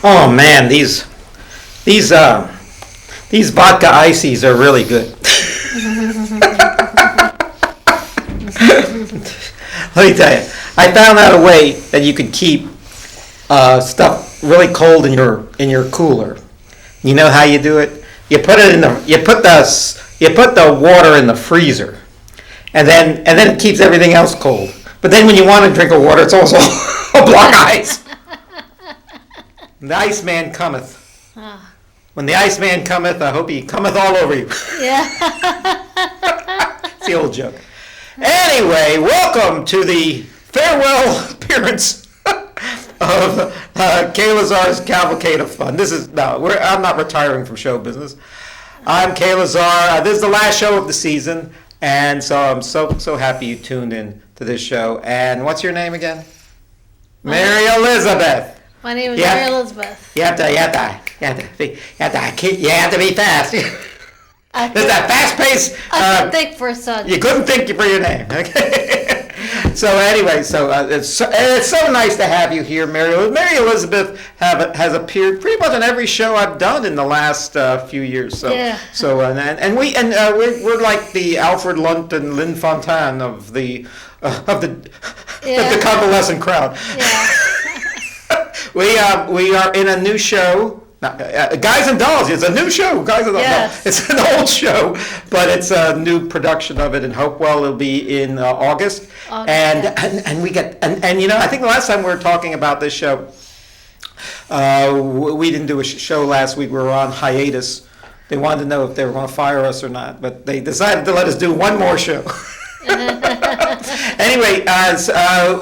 Oh man, these vodka ices are really good. Let me tell you, I found out a way that you could keep stuff really cold in your cooler. You know how you do it? You put the water in the freezer, and then it keeps everything else cold. But then when you want to drink a water, it's also a block of ice. The Iceman cometh. Oh. When the Iceman cometh, I hope he cometh all over you. Yeah. It's the old joke. Anyway, welcome to the farewell appearance of Kaye Lazar's Cavalcade of Fun. I'm not retiring from show business. I'm Kaye Lazar. This is the last show of the season, and so I'm so happy you tuned in to this show. And what's your name again? Mary Elizabeth. My name is Mary Elizabeth. You have to be fast. There's that fast pace. I couldn't think for a second. You couldn't think for your name. Okay. So anyway, it's so nice to have you here, Mary. Mary Elizabeth has appeared pretty much on every show I've done in the last few years. So yeah. We're like the Alfred Lunt and Lynn Fontanne of the convalescent crowd. Yeah. We are in a new show. Guys and Dolls. It's a new show. Guys and Dolls. Yes. No, it's an old show, but it's a new production of it in Hopewell. It'll be in August. And we get and you know, I think the last time we were talking about this show, we didn't do a show last week. We were on hiatus. They wanted to know if they were going to fire us or not, but they decided to let us do one more show. Anyway,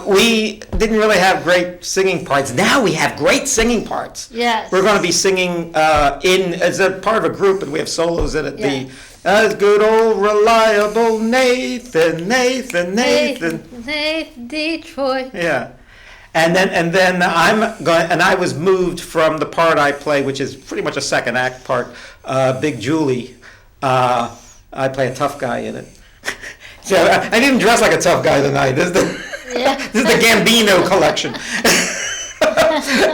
we didn't really have great singing parts. Now we have great singing parts. Yes. We're going to be singing as a part of a group, and we have solos in it. Yeah. As good old reliable Nathan. Nathan Detroit. Yeah. And then I was moved from the part I play, which is pretty much a second act part, Big Julie. I play a tough guy in it. So I didn't even dress like a tough guy tonight. This is the Gambino collection.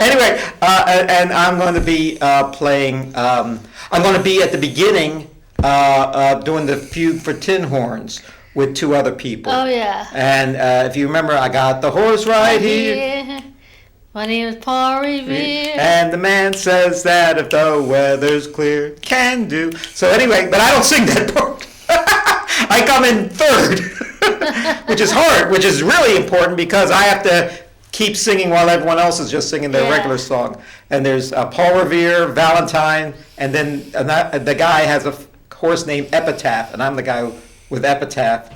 Anyway, and I'm going to be playing. I'm going to be at the beginning doing the Fugue for Tin Horns with two other people. Oh yeah. And if you remember, I got the horse right here. My name is Paul Revere. And the man says that if the weather's clear, can do. So anyway, but I don't sing that part. I come in third, which is hard, which is really important because I have to keep singing while everyone else is just singing their regular song. And there's Paul Revere, Valentine, and then the guy has a horse named Epitaph, and I'm the guy with Epitaph.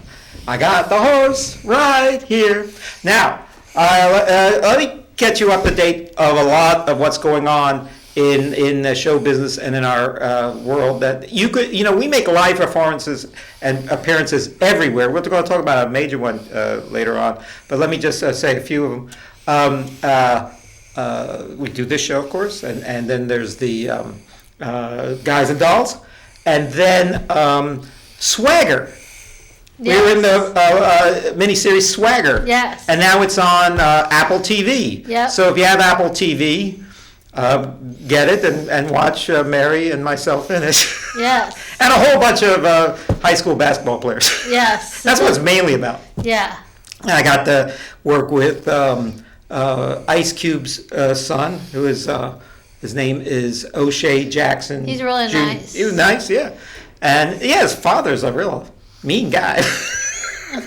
I got the horse right here. Now, let me get you up to date of a lot of what's going on in the show business and in our world. That we make live performances and appearances everywhere. We're going to talk about a major one later on, but let me just say a few of them. We do this show, of course, and then there's the Guys and Dolls, and then Swagger. Yes. We were in the miniseries Swagger. Yes. And now it's on Apple TV. Yep. So if you have Apple TV, get it and watch Mary and myself in it. Yes. And a whole bunch of high school basketball players. Yes. That's what it's mainly about. Yeah. And I got to work with Ice Cube's son, who is his name is O'Shea Jackson. He's really Jr. nice. He was nice, yeah. And yeah, his father's a real mean guy.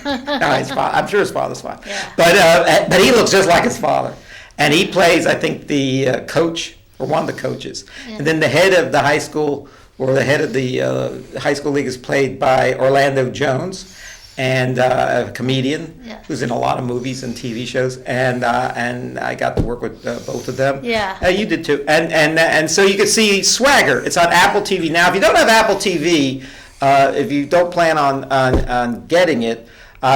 I'm sure his father's fine. Yeah. But he looks just like his father. And he plays, I think, the coach, or one of the coaches. Yeah. And then the head of the high school, or the head of the high school league is played by Orlando Jones, and a comedian who's in a lot of movies and TV shows. And I got to work with both of them. Yeah. You did too. And so you can see Swagger. It's on Apple TV. Now, if you don't have Apple TV, if you don't plan on getting it,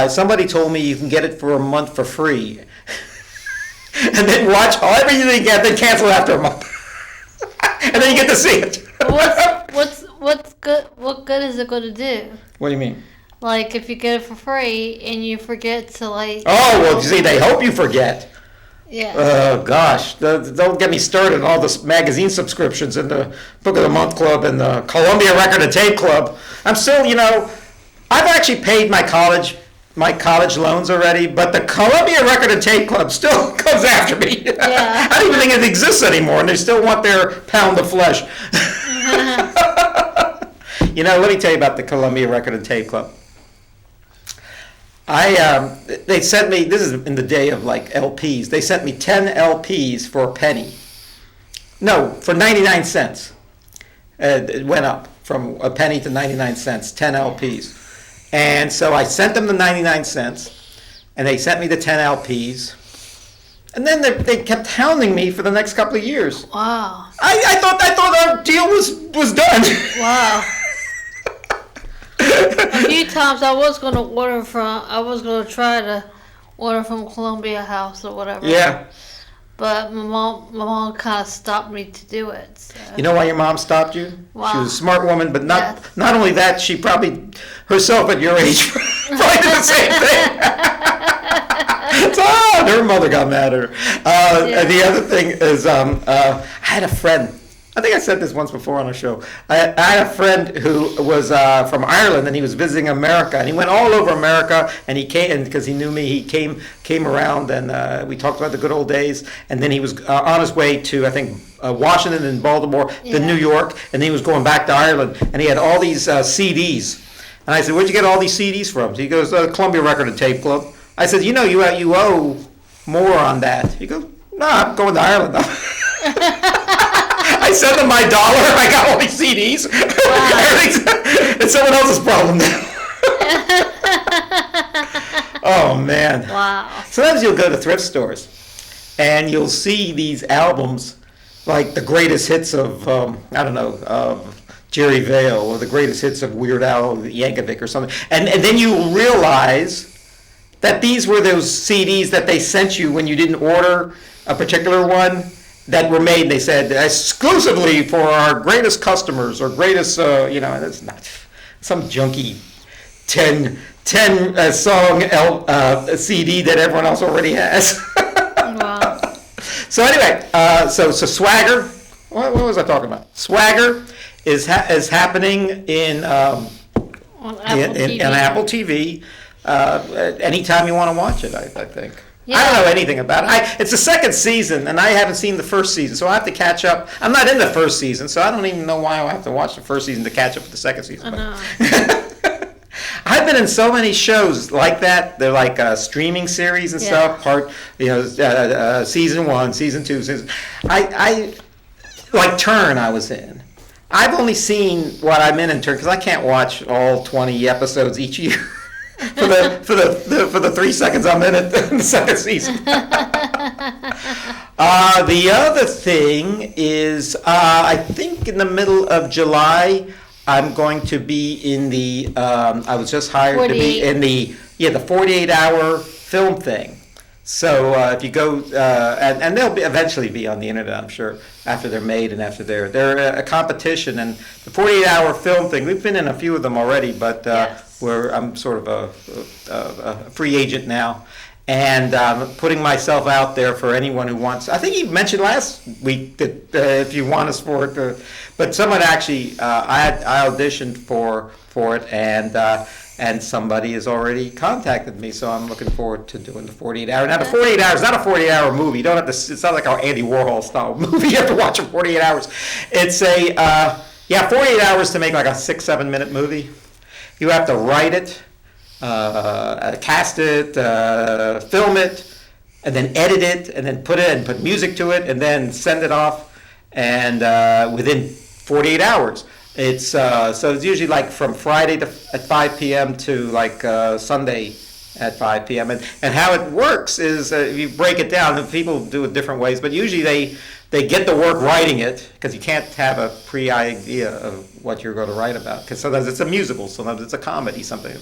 somebody told me you can get it for a month for free. And then watch everything you get, then cancel after a month. And then you get to see it. What's good? What good is it going to do? What do you mean? Like, if you get it for free and you forget to, like... Oh, well, see, they hope you forget. Yeah. Oh, gosh. Don't get me started on all the magazine subscriptions and the Book of the Month Club and the Columbia Record and Tape Club. I'm still, I've actually paid my college loans already, but the Columbia Record and Tape Club still comes after me. Yeah. I don't even think it exists anymore, and they still want their pound of flesh. Let me tell you about the Columbia Record and Tape Club. They sent me, this is in the day of like LPs, they sent me 10 LPs for a penny. No, for 99 cents. It went up from a penny to 99 cents, 10 LPs. And so I sent them the 99 cents, and they sent me the 10 LPs. And then they kept hounding me for the next couple of years. Wow. I thought our deal was done. Wow. A few times I was going to try to order from Columbia House or whatever. Yeah. But my mom kind of stopped me to do it. So. You know why your mom stopped you? Wow. She was a smart woman, but not Yes. not only that, she probably herself at your age probably did the same thing. Her mother got mad at her. Yeah. The other thing is, I had a friend. I think I said this once before on a show. I had a friend who was from Ireland, and he was visiting America, and he went all over America, and he came, and because he knew me, he came around, and we talked about the good old days, and then he was on his way to, I think, Washington and Baltimore, then New York, and then he was going back to Ireland, and he had all these CDs. And I said, "Where'd you get all these CDs from?" So he goes, "Columbia Record and Tape Club." I said, "You owe more on that." He goes, "No, I'm going to Ireland." I sent them my dollar. I got all these CDs. Wow. It's someone else's problem now. Oh, man. Wow. Sometimes you'll go to thrift stores, and you'll see these albums, like the greatest hits of, Jerry Vale, or the greatest hits of Weird Al Yankovic or something. And then you realize that these were those CDs that they sent you when you didn't order a particular one, that were made, they said, exclusively for our greatest customers, or greatest, and it's not some junky 10 song CD that everyone else already has. Wow. So anyway, so Swagger, what was I talking about? Swagger is happening in On Apple TV. in Apple TV. Anytime you want to watch it, I think. Yeah. I don't know anything about it. It's the second season, and I haven't seen the first season, so I have to catch up. I'm not in the first season, so I don't even know why I have to watch the first season to catch up with the second season. I know. I've been in so many shows like that. They're like streaming series and stuff. Season 1, season 2, season. I like Turn. I was in. I've only seen what I'm in Turn because I can't watch all 20 episodes each year. for the 3 seconds I'm in it in the second season. The other thing is, I think in the middle of July, I'm going to be in the. I was just hired to be in the 48-hour film thing. So if you go, and they'll eventually be on the internet, I'm sure, after they're made and after they're a competition, and the 48-hour film thing. We've been in a few of them already, but I'm sort of a free agent now, and putting myself out there for anyone who wants. I think you mentioned last week that if you want us for it, but someone actually I auditioned for it, and somebody has already contacted me, so I'm looking forward to doing the 48 hour. Now the 48 hours is not a 48-hour movie. You don't have to. It's not like our Andy Warhol style movie. You have to watch it 48 hours. It's 48 hours to make like a 6-7 minute movie. You have to write it, cast it, film it, and then edit it, and then put music to it, and then send it off, and within 48 hours. It's so it's usually like from Friday at 5 p.m. to like Sunday at 5 p.m. And how it works is if you break it down, and people do it different ways, but usually they get to work writing it, because you can't have a pre-idea of what you're going to write about, because sometimes it's a musical, sometimes it's a comedy, something,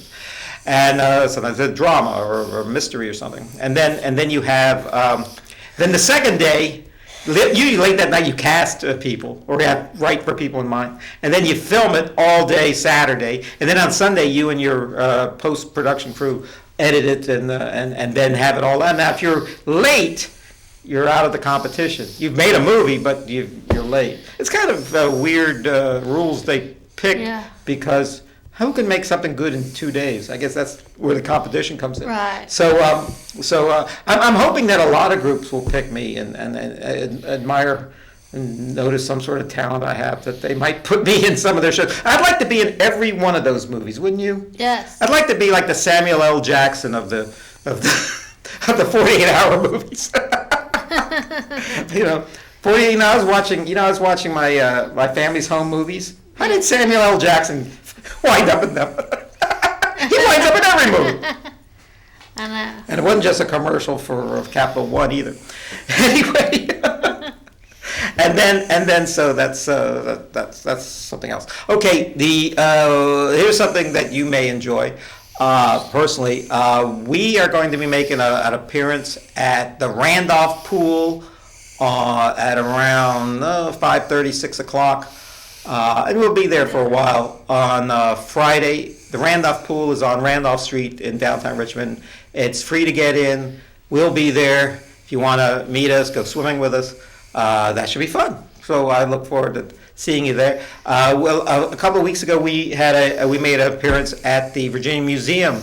and sometimes it's a drama or a mystery or something. And then you have then the second day. Usually late that night you cast people, or you write for people in mind, and then you film it all day Saturday, and then on Sunday you and your post-production crew edit it and then have it all done. Now if you're late, you're out of the competition. You've made a movie, but you're late. It's kind of weird rules they pick because who can make something good in 2 days? I guess that's where the competition comes in. Right. So I'm hoping that a lot of groups will pick me and admire and notice some sort of talent I have, that they might put me in some of their shows. I'd like to be in every one of those movies, wouldn't you? Yes. I'd like to be like the Samuel L. Jackson of the 48-hour movies. 48. I was watching my family's home movies. How did Samuel L. Jackson wind up in them? He winds up in every movie. I know. And it wasn't just a commercial for Capital One either. Anyway. And then so that's something else. Okay, here's something that you may enjoy. Personally, we are going to be making an appearance at the Randolph Pool at around 5:30, 6 o'clock, and we'll be there for a while on Friday. The Randolph Pool is on Randolph Street in downtown Richmond. It's free to get in. We'll be there. If you want to meet us, go swimming with us. That should be fun. So I look forward to seeing you there. A couple of weeks ago, we made an appearance at the Virginia Museum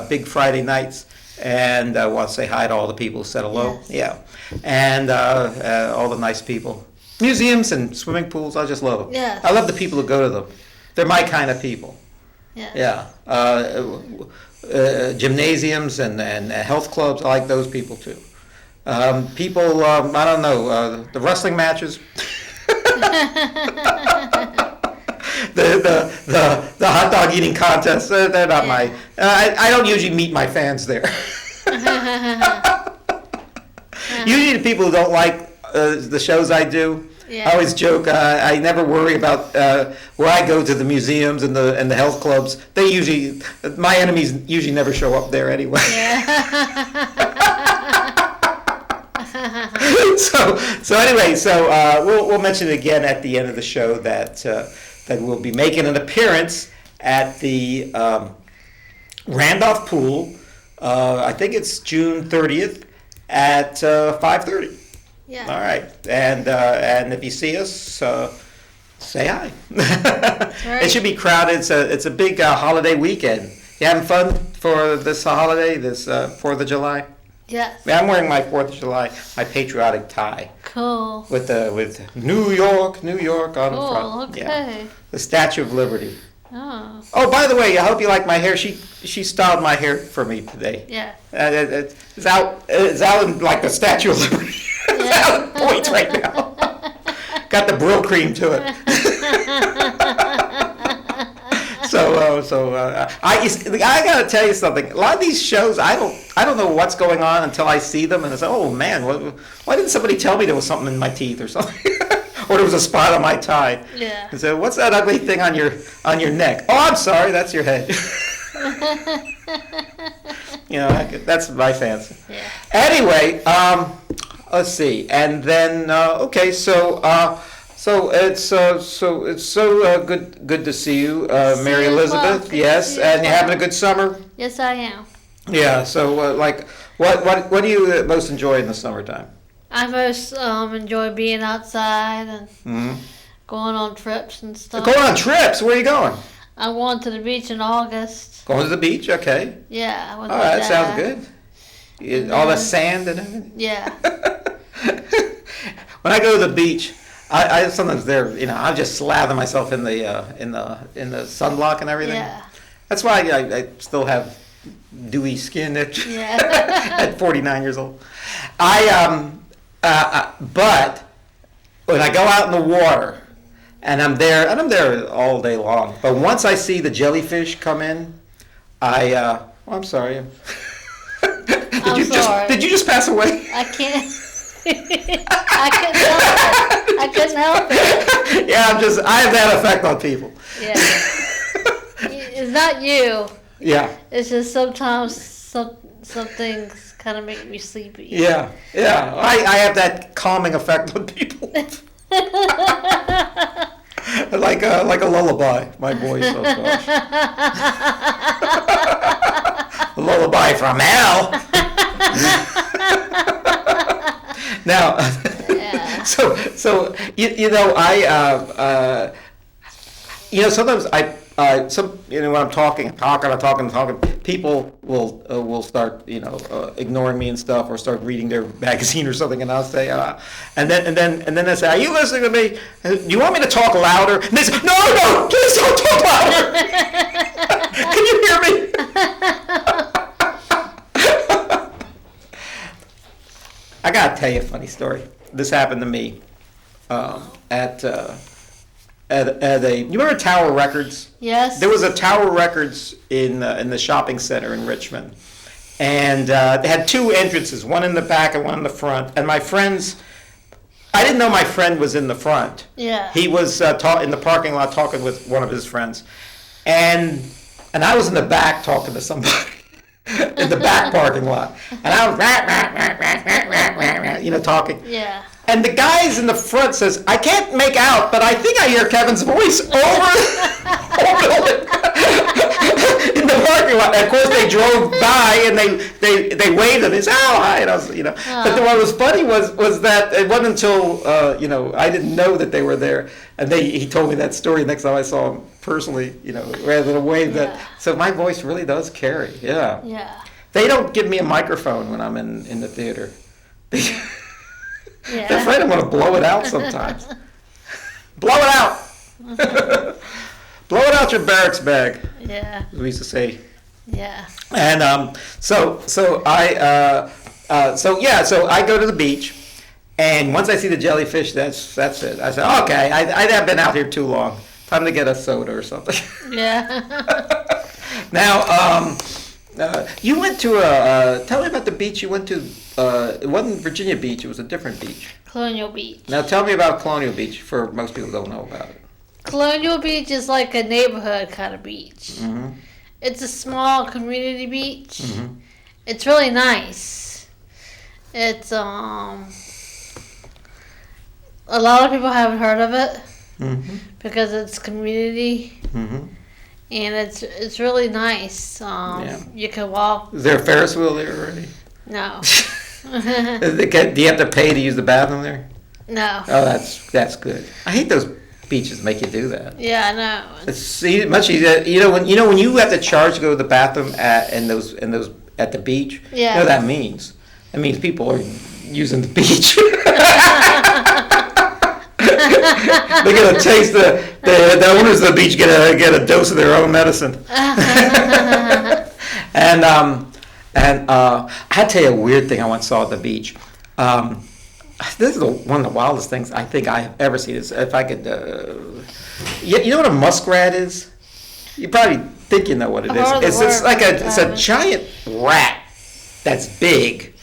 Big Friday nights, and I want to say hi to all the people who said hello. Yes. Yeah, and all the nice people. Museums and swimming pools, I just love them. Yes. I love the people who go to them. They're my kind of people. Yes. Yeah. Gymnasiums and health clubs, I like those people too. People, I don't know, the wrestling matches. the hot dog eating contests, they're not my, I don't usually meet my fans there. Usually the people who don't like the shows I do, I always joke, I never worry about where I go to the museums and the health clubs. My enemies usually never show up there anyway. So we'll mention again at the end of the show that we'll be making an appearance at the Randolph Pool. I think it's June 30th at 5:30. Yeah. All right, and if you see us, say hi. Right. It should be crowded. It's a big holiday weekend. You having fun for this holiday, this 4th of July? Yes. Yeah, I'm wearing my 4th of July, my patriotic tie. Cool. With New York on the front. Okay. Yeah. The Statue of Liberty. Oh. Oh, by the way, I hope you like my hair. She styled my hair for me today. Yeah. It's out in like the Statue of Liberty. It's out in points right now. Got the Brill cream to it. I gotta tell you something. A lot of these shows, I don't know what's going on until I see them, and I say, oh man, why didn't somebody tell me there was something in my teeth or something, or there was a spot on my tie? Yeah. And so, what's that ugly thing on your neck? Oh, I'm sorry, that's your head. That's my fancy. Yeah. Anyway, let's see, and then okay, so it's so good to see you, Mary you as well. Elizabeth. Good to Yes, see you and as you well. having a good summer? Yes, I am. Yeah. So what do you most enjoy in the summertime? I most enjoy being outside and Mm-hmm. going on trips and stuff. Going on trips. Where are you going? I'm going to the beach in August. Going to the beach. Okay. Yeah. With Oh, my that dad. sounds good. All the sand and everything. Yeah. When I go to the beach, I sometimes I just slather myself in the sunblock and everything. Yeah. That's why I still have dewy skin at Yeah. at 49 years old. But when I go out in the water and I'm there all day long. But once I see the jellyfish come in, I'm sorry. Did you just pass away? I can't. I couldn't help it. Yeah, I have that effect on people. Yeah. It's not you. Yeah. It's just sometimes some things kind of make me sleepy. Yeah. I have that calming effect on people. like a lullaby, my voice. Oh gosh. A lullaby from hell. Now, Yeah. so sometimes when I'm talking, people will start, ignoring me and stuff, or start reading their magazine or something, and I'll say, and then they say, "Are you listening to me? Do you want me to talk louder?" And they say, "No, please don't talk louder. Can you hear me?" I gotta tell you a funny story. This happened to me at a. You remember Tower Records? Yes. There was a Tower Records in the shopping center in Richmond, and they had two entrances, one in the back and one in the front. And my friends, I didn't know my friend was in the front. Yeah. He was in the parking lot talking with one of his friends, and I was in the back talking to somebody in the back parking lot, and I was talking. Yeah. And the guys in the front says, "I can't make out, but I think I hear Kevin's voice over in the parking lot." And of course, they drove by and they waved and they said, "Oh, hi," and I was, But what was funny was that it wasn't until I didn't know that they were there, and he told me that story next time I saw him personally, rather than wave that. So my voice really does carry. Yeah. Yeah. They don't give me a microphone when I'm in the theater. Yeah. They're afraid I'm going to blow it out sometimes. Blow it out! Blow it out your barracks bag, Yeah. we used to say. Yeah. And so I go to the beach, and once I see the jellyfish, that's it. I said, okay, I've been out here too long. Time to get a soda or something. Yeah. Now, you went to tell me about the beach you went to. It wasn't Virginia Beach, it was a different beach. Colonial Beach. Now tell me about Colonial Beach, for most people don't know about it. Colonial Beach is like a neighborhood kind of beach. Mm-hmm. It's a small community beach. Mm-hmm. It's really nice. It's a lot of people haven't heard of it Mm-hmm. because it's community. Mm-hmm. And it's really nice. You can walk. Is there a Ferris wheel there already? No. Do you have to pay to use the bathroom there? No. Oh, that's good. I hate those beaches that make you do that. Yeah, I know. It's much easier. When you have to charge to go to the bathroom at the beach. Yeah. You know what that means? It means people are using the beach. They're gonna taste the owners of the beach get a dose of their own medicine. And I had to tell you a weird thing I once saw at the beach. This is one of the wildest things I think I have ever seen. Is if I could, you know what a muskrat is? You probably think you know what it is. It's like a giant rat that's big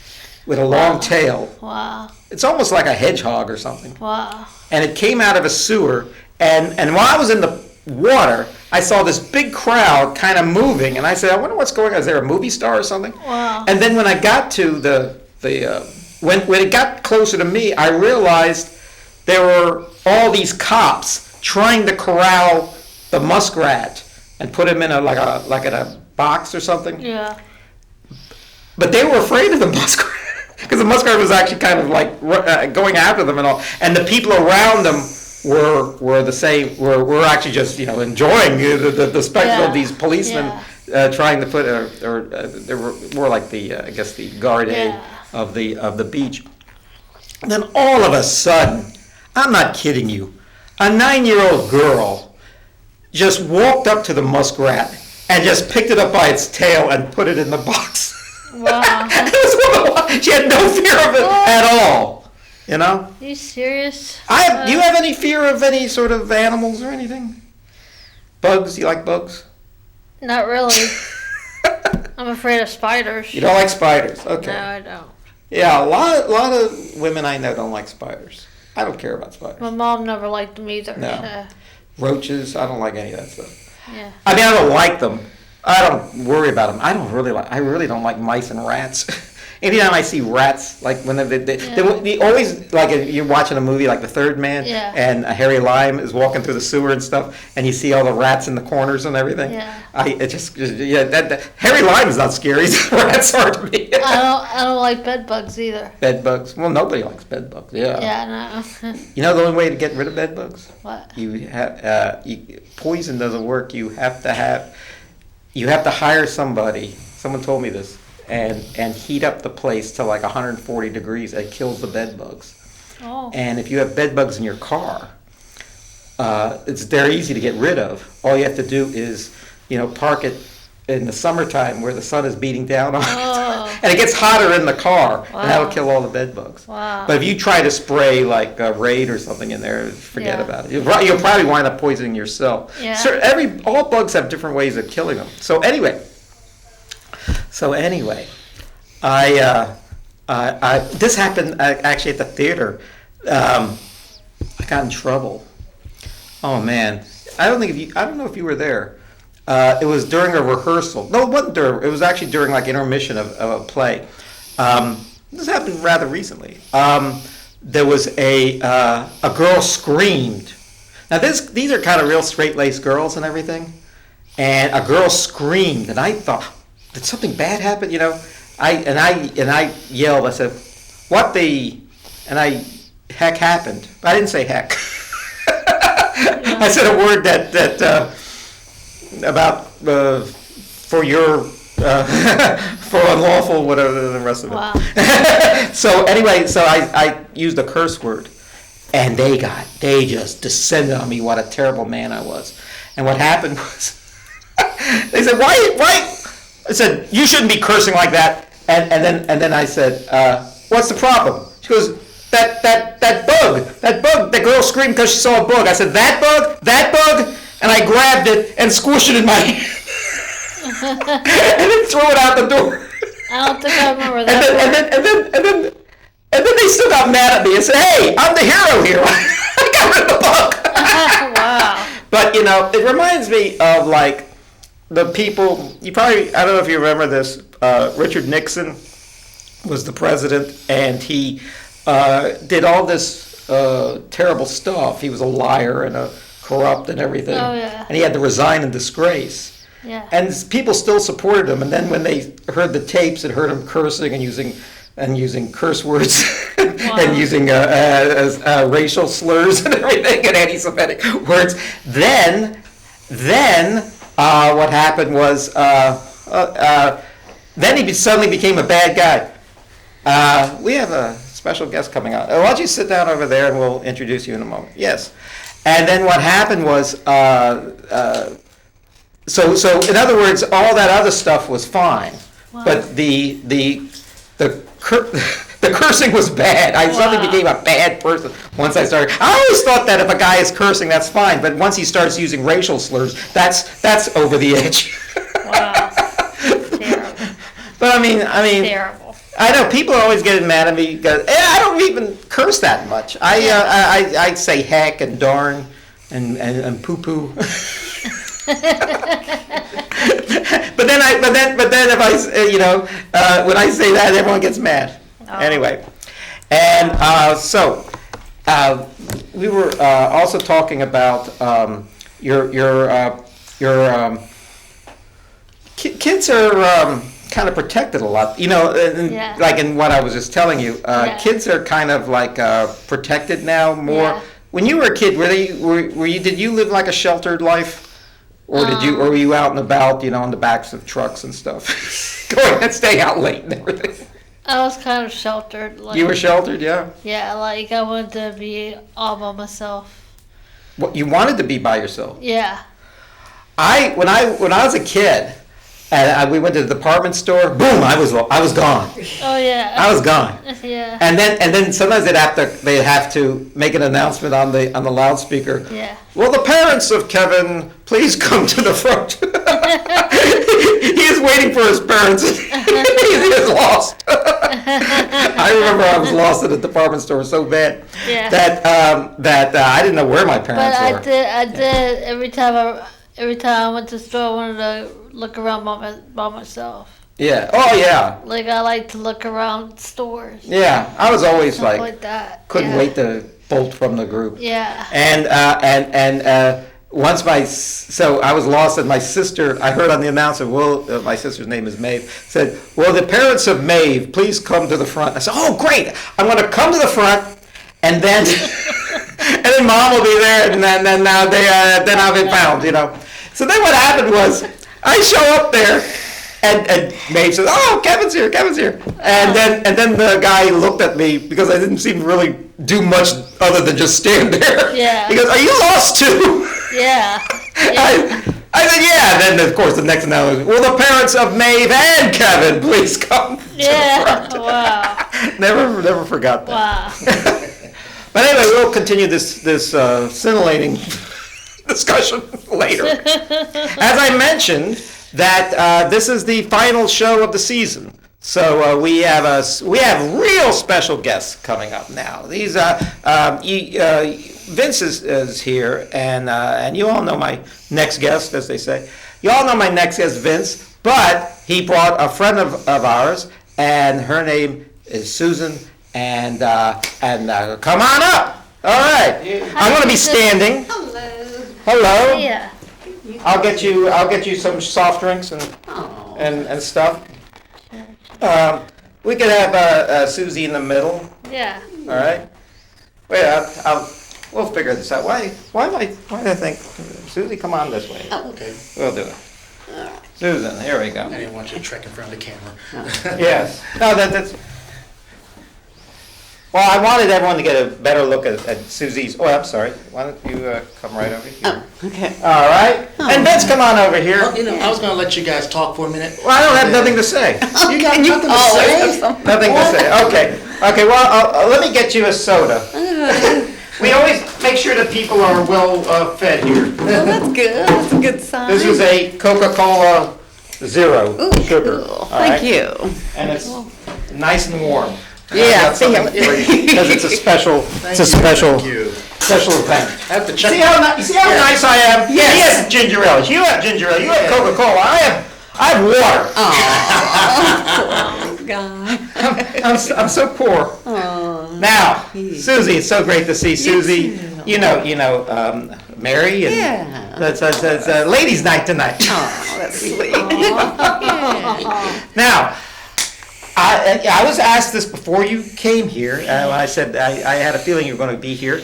with a long tail. Wow. It's almost like a hedgehog or something. Wow. And it came out of a sewer, and while I was in the water, I saw this big crowd kind of moving, and I said, I wonder what's going on. Is there a movie star or something? Wow. And then when I got to when it got closer to me, I realized there were all these cops trying to corral the muskrat and put him in in a box or something. Yeah. But they were afraid of the muskrat because the muskrat was actually kind of like going after them and all, and the people around them were the same. Were actually just enjoying the spectacle of these policemen trying to put they were more like the I guess the guard of the beach. And then all of a sudden, I'm not kidding you, a 9-year-old girl just walked up to the muskrat and just picked it up by its tail and put it in the box. Wow. She had no fear of it at all. Are you serious? Do you have any fear of any sort of animals or anything? Bugs? You like bugs? Not really. I'm afraid of spiders. You don't like spiders? Okay. No, I don't. Yeah, a lot of women I know don't like spiders. I don't care about spiders. My mom never liked them either. No. Roaches, I don't like any of that stuff. Yeah. I mean, I don't like them. I don't worry about them. I really don't like mice and rats. Anytime I see rats, like when they always, like you're watching a movie like The Third Man, and Harry Lime is walking through the sewer and stuff, and you see all the rats in the corners and everything. Yeah. Harry Lime is not scary. Rats are to me. I don't like bed bugs either. Bed bugs. Well, nobody likes bed bugs. Yeah. Yeah, no. You know the only way to get rid of bed bugs? What? You have poison doesn't work. You have to hire somebody. Someone told me this, and heat up the place to like 140 degrees. It kills the bed bugs. Oh. And if you have bed bugs in your car, they're easy to get rid of. All you have to do is, park it in the summertime where the sun is beating down on it. And it gets hotter in the car, and that'll kill all the bed bugs. Wow. But if you try to spray like Raid or something in there, forget about it. You'll probably wind up poisoning yourself. Yeah. So all bugs have different ways of killing them. So anyway, this happened actually at the theater. I got in trouble. Oh man, I don't know if you were there. It was during a rehearsal. No, it wasn't during. It was actually during like intermission of a play. This happened rather recently. There was a girl screamed. Now these are kind of real straight-laced girls and everything. And a girl screamed, and I thought, did something bad happen? I yelled. I said, "What the?" And heck happened. I didn't say heck. I said a word that about for your for unlawful, whatever the rest of it. Wow. So anyway, I used a curse word, and they just descended on me. What a terrible man I was. And what happened was, they said, why? I said, you shouldn't be cursing like that. And then I said, what's the problem? She goes, that bug, the girl screamed because she saw a bug. I said, that bug, and I grabbed it and squished it in my hand. And then threw it out the door. I don't think I remember that. And then they still got mad at me and said, hey, I'm the hero here. I got rid of the bug. Wow. But, it reminds me of, like, the people, I don't know if you remember this, Richard Nixon was the president, and he did all this terrible stuff. He was a liar and a corrupt and everything. Oh, yeah. And he had to resign in disgrace. Yeah. And people still supported him. And then when they heard the tapes and heard him cursing and using curse words and using racial slurs and everything and anti-Semitic words, then what happened was then he suddenly became a bad guy. We have a special guest coming out. Why don't you sit down over there and we'll introduce you in a moment. Yes. And then what happened was, so in other words, all that other stuff was fine, but the cursing was bad. I suddenly became a bad person once I started. I always thought that if a guy is cursing, that's fine, but once he starts using racial slurs, that's over the edge. Wow. Terrible. But I mean, Terrible. I know people are always getting mad at me because I don't even curse that much. I say heck and darn and poo poo. But then if I when I say that, everyone gets mad. Oh. Anyway, and we were also talking about your kids are kind of protected a lot, like in what I was just telling you. Kids are kind of like protected now more. Yeah. When you were a kid, did you live like a sheltered life? Or or were you out and about, on the backs of trucks and stuff, going and staying out late and everything? I was kind of sheltered. You were sheltered, yeah? Yeah, like I wanted to be all by myself. What, you wanted to be by yourself? Yeah. When I was a kid, and we went to the department store, boom, I was gone. Oh yeah. I was gone. Yeah. And then sometimes they'd have to make an announcement on the loudspeaker. Yeah. Well, the parents of Kevin, please come to the front. He is waiting for his parents. He is lost. I remember I was lost at a department store so bad that I didn't know where my parents were. But I did every time I went to the store, I wanted to look around by myself. Yeah. Oh, yeah. Like, I like to look around stores. Yeah. I was always like that. Couldn't wait to bolt from the group. Yeah. And so I was lost, and my sister, I heard on the announcer, my sister's name is Maeve, said, "Will the parents of Maeve please come to the front?" I said, "Oh, great! I'm going to come to the front, and then and then Mom will be there, and then I'll be found, you know." So then what happened was, I show up there, and Maeve says, "Oh, Kevin's here, and then the guy looked at me because I didn't seem to really do much other than just stand there. Yeah. He goes, "Are you lost too?" Yeah. I said, "Yeah." And then, of course, the next announcement, "Will the parents of Maeve and Kevin please come?" Yeah. Wow. Never forgot that. Wow. But anyway, we'll continue this scintillating discussion later. As I mentioned, that this is the final show of the season. So we have real special guests coming up now. These Vince is here, and you all know my next guest, as they say. You all know my next guest, Vince, but he brought a friend of ours, and her name is Susan. And come on up. All right. I'm going to be standing. Hello. Yeah. I'll get you some soft drinks and stuff. We could have Susie in the middle. Yeah. All right. Wait, we'll figure this out. Why do I think Susie, come on this way. Oh, okay. We'll do it. Susan, here we go. I didn't want you to trek in front of the camera. Yes. No, that's. Well, I wanted everyone to get a better look at Susie's. Oh, I'm sorry. Why don't you come right over here? Oh, okay. All right. And Vince, come on over here. Well, I was going to let you guys talk for a minute. Well, I don't have nothing to say. You got nothing to always say? have something. Nothing to say. Okay. Well, let me get you a soda. We always make sure that people are well fed here. Well, that's good. That's a good sign. This is a Coca-Cola Zero Ooh, sugar. cool. All Thank right? you. And it's nice and warm. Yeah, Because it's a special Thank special you. event. I have to check. See how nice I am? Yes. He has ginger ale. You have ginger ale. You have Coca-Cola. I have water. Oh, God. I'm so poor. Oh. Now, Susie, it's so great to see Susie. too. You know, Mary and Yeah. that's ladies' night tonight. Oh, that's sweet. Now, I was asked this before you came here. I said I had a feeling you were going to be here.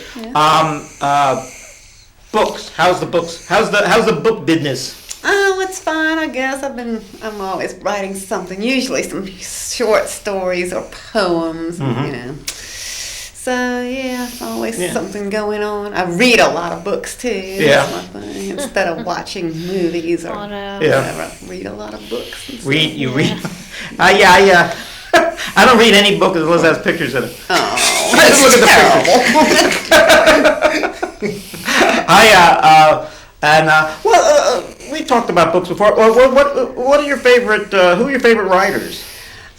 Books. How's the books? How's the book business? Oh, it's fine, I guess. I'm always writing something, usually some short stories or poems, So, yeah, it's always something going on. I read a lot of books, too. Yeah. That's my thing. Instead of watching movies or Oh, no. whatever, I read a lot of books. And stuff. You read? I don't read any book unless it has pictures in it. Oh, I just look at the pictures. We talked about books before. What are your favorite? Who are your favorite writers?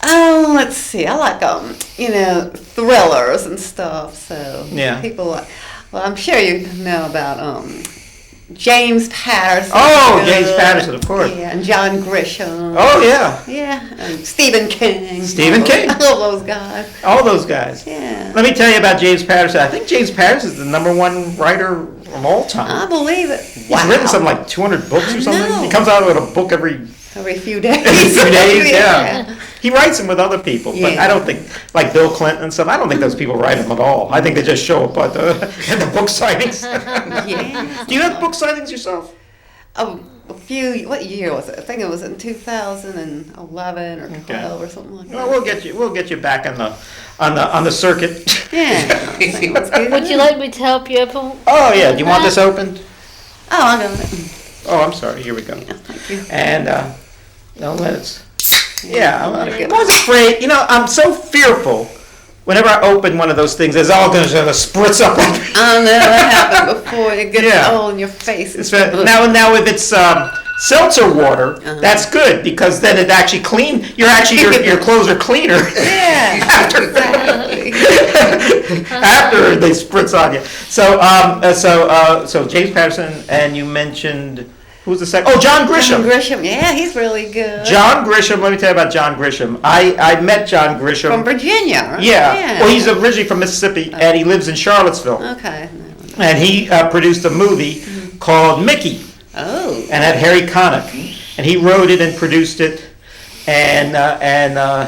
Oh, let's see. I like thrillers and stuff. So Yeah. people like. Well, I'm sure you know about James Patterson. Oh, James Patterson, of course. Yeah, and John Grisham. Oh yeah, Yeah, and Stephen King. Stephen King. All those guys. all those guys. Yeah. Let me tell you about James Patterson. I think James Patterson is the #1 writer of all time. I believe it. He's written something like 200 books or something. know. He comes out with a book every Every few days. few days. Yeah. He writes them with other people, but Yeah. I don't think, like Bill Clinton and stuff, I don't think those people write them at all. I think they just show up at the book signings. Yeah. Do you have book signings yourself? What year was it? I think it was in 2011 or 12 or something like that. Well, we'll get you back on the circuit. Yeah. Sounds good. Would you like me to help you open? Oh yeah, do you want this opened? Oh, I got it. Oh, I'm sorry. Here we go. Thank you. And no minutes. Yeah, I'm always afraid. I'm so fearful. Whenever I open one of those things, it's all going to spritz up. I know that happened before. It gets Yeah. all in your face. Now if it's seltzer water, that's good because then it actually your clothes are cleaner. Yeah. Exactly. After they spritz on you. So James Patterson, and you mentioned, who's the second? Oh, John Grisham. John Grisham. Yeah, he's really good. John Grisham, let me tell you about John Grisham. I met John Grisham. From Virginia, right? Yeah. Well, he's originally from Mississippi, and he lives in Charlottesville. Okay. And he produced a movie called Mickey, Oh. and had Harry Connick, and he wrote it and produced it, and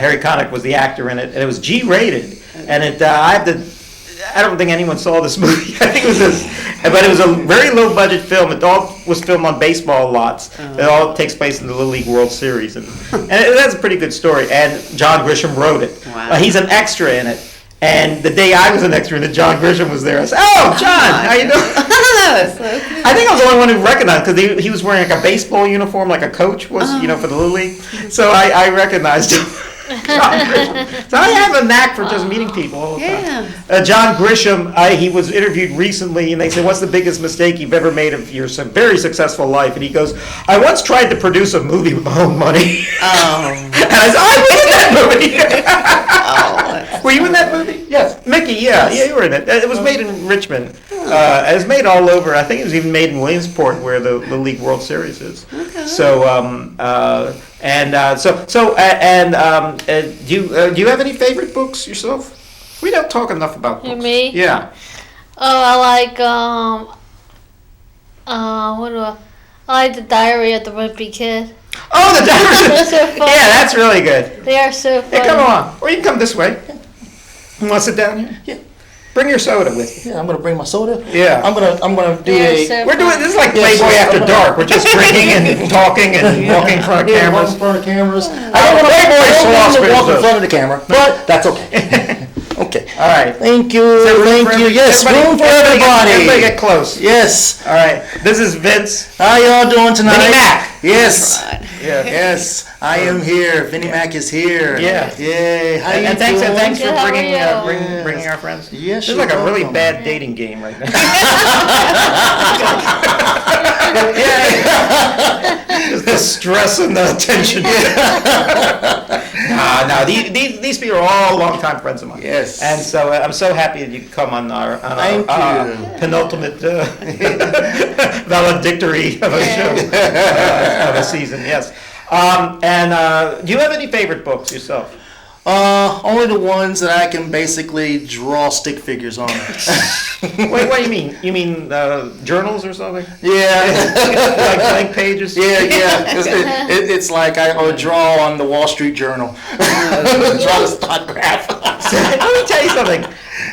Harry Connick was the actor in it, and it was G-rated, and I don't think anyone saw this movie. I think it was but it was a very low budget film. It all was filmed on baseball lots. It all takes place in the Little League World Series, and that's a pretty good story. And John Grisham wrote it. Wow. He's an extra in it. And the day I was an extra in it, John Grisham was there. I said, "Oh, John, how you doing?" That's so cool. I think I was the only one who recognized because he was wearing like a baseball uniform, like a coach was, for the Little League. So I recognized him. John Grisham. So I have a knack for just meeting people all the time. Yeah. John Grisham, he was interviewed recently, and they said, "What's the biggest mistake you've ever made of your very successful life?" And he goes, "I once tried to produce a movie with my own money." Oh. And I said, "I was in that movie." Oh. Were you in that movie? Yes. Mickey, yeah, you were in it. It was made in Richmond. It was made all over. I think it was even made in Williamsport, where the League World Series is. Okay. So, do you have any favorite books yourself? We don't talk enough about books. Me? Yeah. Oh, I like I like the Diary of the Wimpy Kid. Oh, the Diary. Those are fun. Yeah, that's really good. They are so fun. Hey, come on. Or you can come this way. You want to sit down here? Yeah. Bring your soda with you. Yeah, I'm gonna bring my soda. Yeah. I'm gonna do They are a. so We're doing this is like Yes, Playboy yes, After I'm Dark. We're just drinking and talking and walking in front of Yeah, walk cameras. in front of cameras. Playboy I don't want to walk philosophers. in front of the camera, but that's okay. Okay. All right. Thank you. Room Thank for you. Yes, everybody- room for Everybody everybody. get close. Yes. All right. This is Vince. How y'all doing tonight? Vinny Mac. Yes. Right. Yeah. Yes, I am here. Vinny Mac is here. Yeah. Yay. How you And thanks doing? for Good, how are bringing you? bringing our friends. Yes, This is like a you're really welcome. bad dating game right now. Just the stress and the tension. No, these people are all longtime friends of mine. Yes. And so I'm so happy that you could come on our Thank you. penultimate valedictory of a show of a season. Yes. Do you have any favorite books yourself? Only the ones that I can basically draw stick figures on. Wait, what do you mean? You mean journals or something? Yeah. Like blank pages? Yeah. It's like I would draw on the Wall Street Journal. Draw the stock graph. Let me tell you something.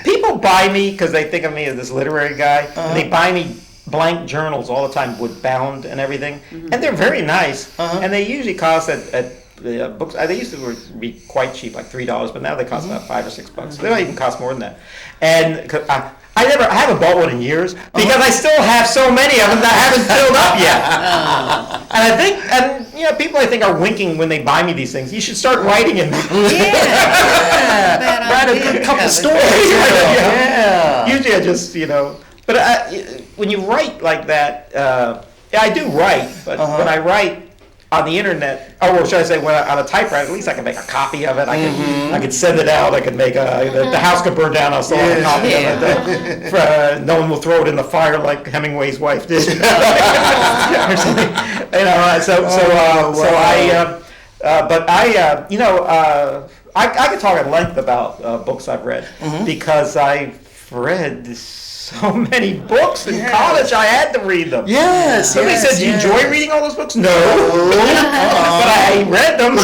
People buy me because they think of me as this literary guy, and they buy me blank journals all the time with bound and everything, and they're very nice, and they usually cost at the books. They used to be quite cheap, like $3, but now they cost about $5 or $6. They don't even cost more than that. And I haven't bought one in years because I still have so many of them that I haven't filled up yet. And I think, people I think are winking when they buy me these things. You should start writing in them. Write a good couple stories. Yeah. Usually I just, but when you write like that, I do write, but when I write on the internet, or should I say, on a typewriter, at least I can make a copy of it. I can send it out. I can make the house could burn down. I'll still have a copy of it. No one will throw it in the fire like Hemingway's wife did. Or something. I could talk at length about books I've read because I've read so many books in college. I had to read them. Yes. Somebody said, "Do you enjoy reading all those books?" No, but I read them.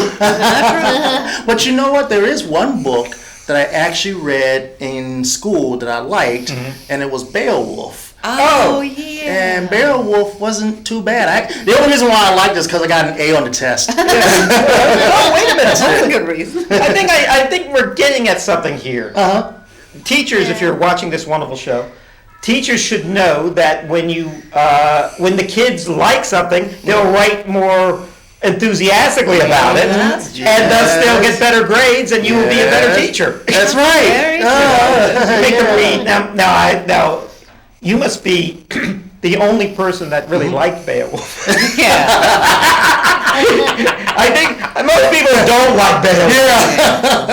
But you know what? There is one book that I actually read in school that I liked, and it was Beowulf. Oh, yeah. And Beowulf wasn't too bad. The only reason why I liked it is because I got an A on the test. Oh, wait a minute. That's a good reason. I think we're getting at something here. Teachers, if you're watching this wonderful show, teachers should know that when the kids like something, they'll write more enthusigically about it, and thus they'll get better grades, and you will be a better teacher. That's right. Very Make them read. Now, you must be the only person that really liked Beowulf. Yeah. I think most people don't like Beowulf.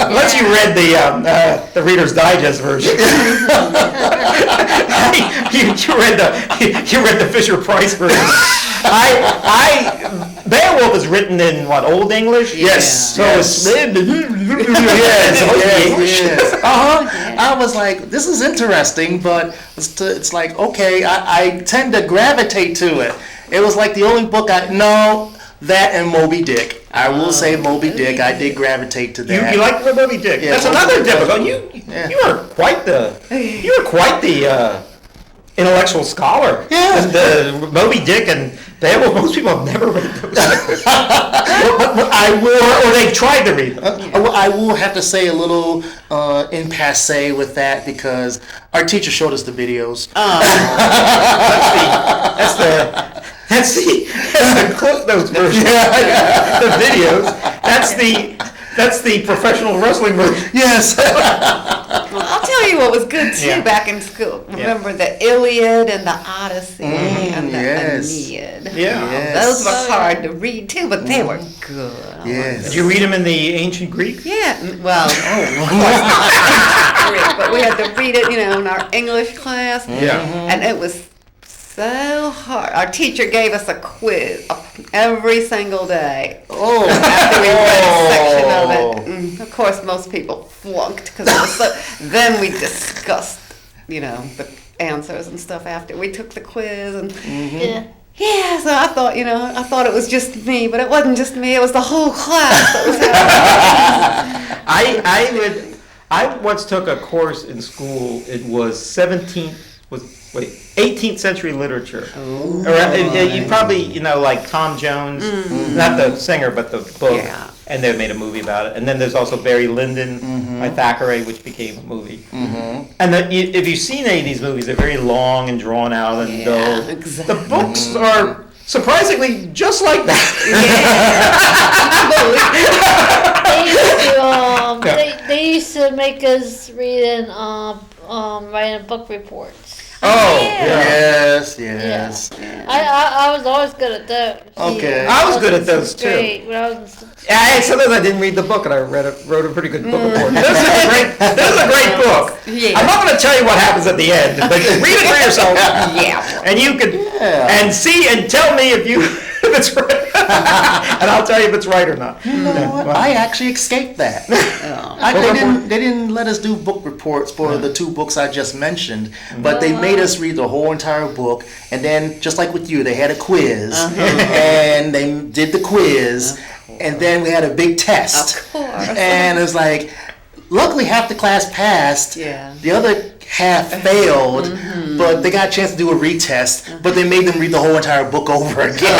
Unless you read the Reader's Digest version. You read the Fisher Price version. Beowulf is written in what, Old English? Yes. So Yes. Yes. I was like, this is interesting, but it's like, okay, I tend to gravitate to it. It was like the only book that and Moby Dick. I will say Moby Dick. I did gravitate to that. You like Moby Dick? Yeah, That's Moby another Dick. difficult. You are quite the intellectual scholar. Yeah. And Moby Dick and Beowulf. Most people have never read those. or they've tried to read them. I will have to say a little in passe with that because our teacher showed us the videos. That's the Cliff Notes version. The videos. That's the professional wrestling version. Yes. Well, I'll tell you what was good too Yeah. back in school. Remember the Iliad and the Odyssey and the yes. Aeneid. Yeah. Yes. Those were hard to read too, but they were good. Yes. Did you read them in the ancient Greek? Yeah, well, but we had to read it, in our English class. Yeah. And it was so hard. Our teacher gave us a quiz every single day. Oh. After we read a section of it. Of course, most people flunked because it was so. Then we discussed, the answers and stuff after we took the quiz and. Yeah. Yeah, so I thought, I thought it was just me, but it wasn't just me. It was the whole class that was having. I once took a course in school. It was 18th century literature. You probably like Tom Jones, not the singer, but the book. Yeah. And they made a movie about it. And then there's also Barry Lyndon by Thackeray, which became a movie. And if you've seen any of these movies, they're very long and drawn out and dull. Exactly. The books are surprisingly just like that. They used to make us read and write in book reports. Oh, Yes. I was always good at those. Okay. I was good at those, too. Great. When I was in Sometimes I didn't read the book, and I wrote a pretty good book report. This is a great book. Yeah. I'm not going to tell you what happens at the end, but read it for yourself. Yeah. And you can and see and tell me if it's right, and I'll tell you if it's right or not. You know what? I actually escaped that. They didn't let us do book reports for the two books I just mentioned, but they made us read the whole entire book, and then just like with you, they had a quiz, and they did the quiz, and then we had a big test. Of course. And it was like, luckily half the class passed. Yeah. The other half failed, but they got a chance to do a retest, but they made them read the whole entire book over again.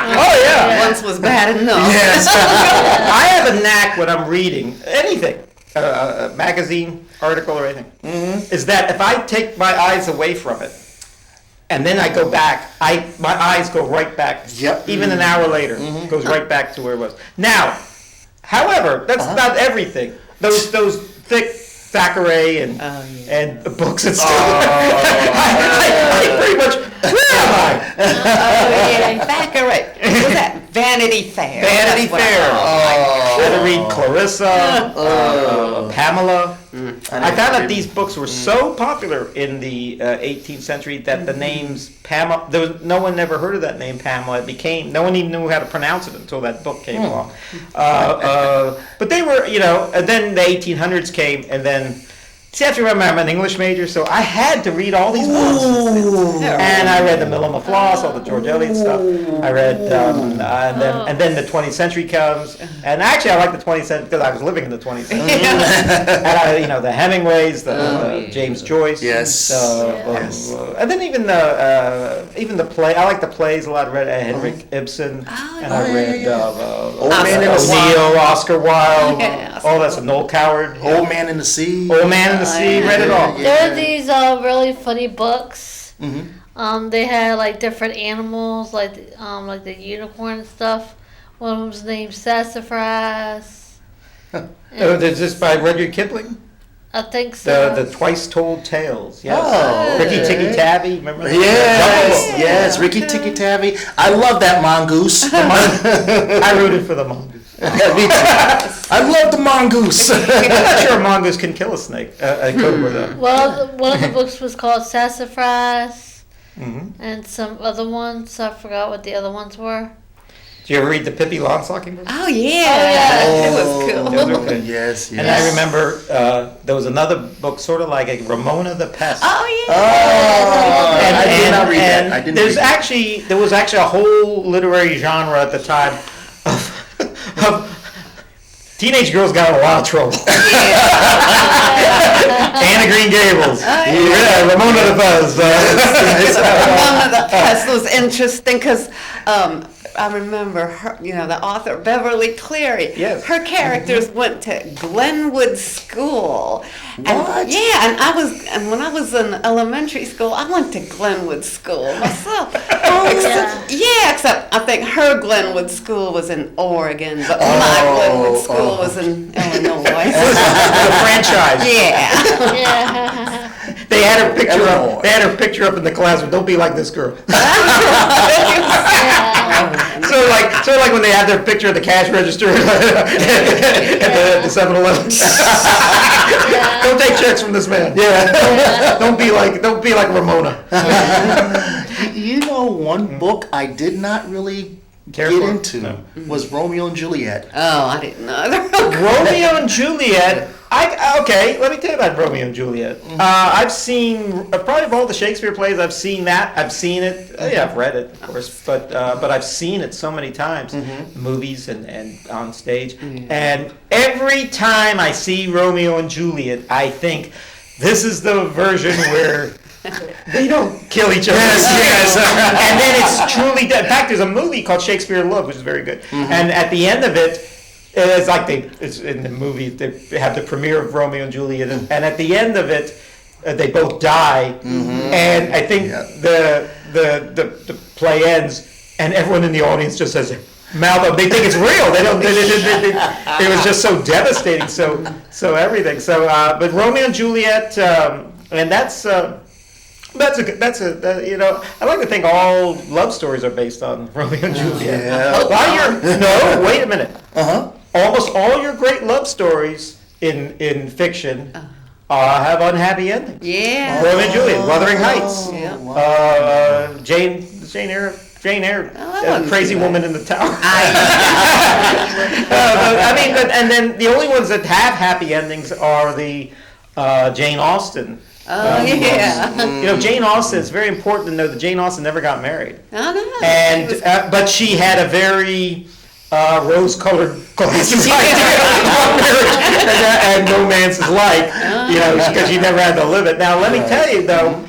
Oh yeah. Once was bad enough. Yes. I have a knack when I'm reading anything, a magazine article or anything, is that if I take my eyes away from it, and then I go back, my eyes go right back. Yep. Even an hour later, goes right back to where it was. Now, however, that's not everything. Those thick Thackeray and books and stuff. I pretty much. Where am I? Thackeray. What was that? Vanity Fair. Vanity That's what Fair. I I had to read Clarissa, Pamela. I found that these books were so popular in the 18th century that the names Pamela, no one ever heard of that name Pamela. It became, no one even knew how to pronounce it until that book came along. But they were, and then the 1800s came, and then, see, I have to remember I'm an English major, so I had to read all these books. And I read the Mill and the Floss, all the George Eliot stuff. I read, and then the 20th century comes, and actually I like the 20th century because I was living in the 20th century. And the Hemingways, the James Joyce. Yes. And then even the play. I like the plays a lot. I read Henrik Ibsen, and I read Old Man in the Sea. O'Neill, Oscar Wilde, Yeah. all that's Noel Coward. Old Man in the Sea. Old Man in the Sea, read it all. There are these really funny books. They had like different animals, like the unicorn and stuff. One of them's named Sassafras. Is this by Rudyard Kipling? I think so. The Twice Told Tales. Yes. Oh, Ricky Tikki Tavi. Remember? Yes, yes, Ricky Tikki Tavi. I love that mongoose. I rooted for the mongoose. Me too. I love the mongoose. I'm not sure a mongoose can kill a snake, a cobra though. Well, one of the books was called Sassafras, Mm-hmm. and some other ones. I forgot what the other ones were. Did you ever read the Pippi Longstocking books? Oh yeah, it was cool. Those were good. Yes, yes. And I remember there was another book, sort of like a Ramona the Pest. Oh yeah. Oh, And, I did not read and that. I didn't there's read that. there was actually a whole literary genre at the time of teenage girls got in a lot of trouble. Anna Green Gables, Ramona the Pest. One of the Pest was interesting because I remember her, the author Beverly Cleary. Yes. Her characters went to Glenwood School. What? And when I was in elementary school, I went to Glenwood School myself. Except I think her Glenwood School was in Oregon, but my Glenwood School was in Illinois. The franchise. Yeah. Yeah. They had her picture up. They had her picture up in the classroom. Don't be like this girl. So like when they had their picture at the cash register at the 7-Eleven. Don't take checks from this man. Yeah. Don't be like Ramona. You know, one book I did not really Care get for? into No. was Romeo and Juliet. Oh, I didn't know. Romeo and Juliet. Let me tell you about Romeo and Juliet. I've seen probably of all the Shakespeare plays. I've seen that. I've seen it. I've read it, of course, but I've seen it so many times, movies and on stage. And every time I see Romeo and Juliet, I think this is the version where they don't kill each other. Yes. And then it's truly. In fact, there's a movie called Shakespeare in Love, which is very good. And at the end of it. It's like it's in the movie, they have the premiere of Romeo and Juliet, and at the end of it, they both die, and I think the play ends, and everyone in the audience just says, mouth up. They think it's real. They don't. It was just so devastating. So everything. But Romeo and Juliet, and that's a I like to think all love stories are based on Romeo and Juliet. Yeah. Wait a minute. Almost all your great love stories in fiction have unhappy endings. Yeah. Romeo and Juliet, Wuthering Heights, Jane Eyre, Crazy Woman in the Tower. And then the only ones that have happy endings are the Jane Austen. Jane Austen. It's very important to know that Jane Austen never got married. Oh, no. And but she had a very rose-colored glasses idea of what marriage and romance is like, because she never had to live it. Now, let me tell you, though,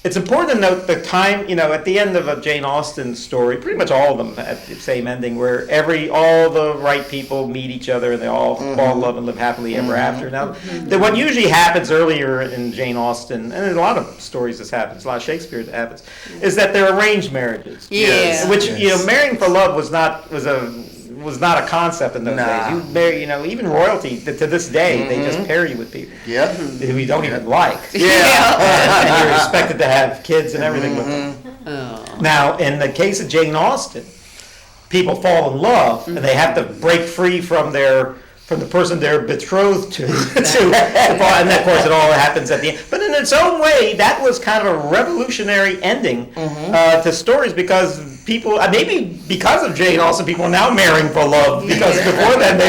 it's important to note the time, at the end of a Jane Austen story, pretty much all of them have the same ending, where all the right people meet each other and they all fall in love and live happily ever after. Now, what usually happens earlier in Jane Austen, and there's a lot of stories this happens, a lot of Shakespeare that happens, is that they're arranged marriages. Yeah. Which, marrying for love was not a concept in those days. You marry, even royalty to this day, they just pair you with people who you don't even like. And you're expected to have kids and everything with them. Oh. Now, in the case of Jane Austen, people fall in love and they have to break free from the person they're betrothed to, and of course it all happens at the end. But in its own way, that was kind of a revolutionary ending to stories, because people, maybe because of Jane Austen, people are now marrying for love, because before then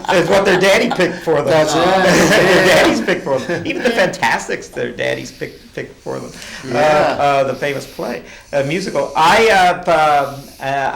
it's what their daddy picked for them. That's right. Their daddies picked for them. Even the Fantastics, their daddies picked for them. The famous play, musical. I'm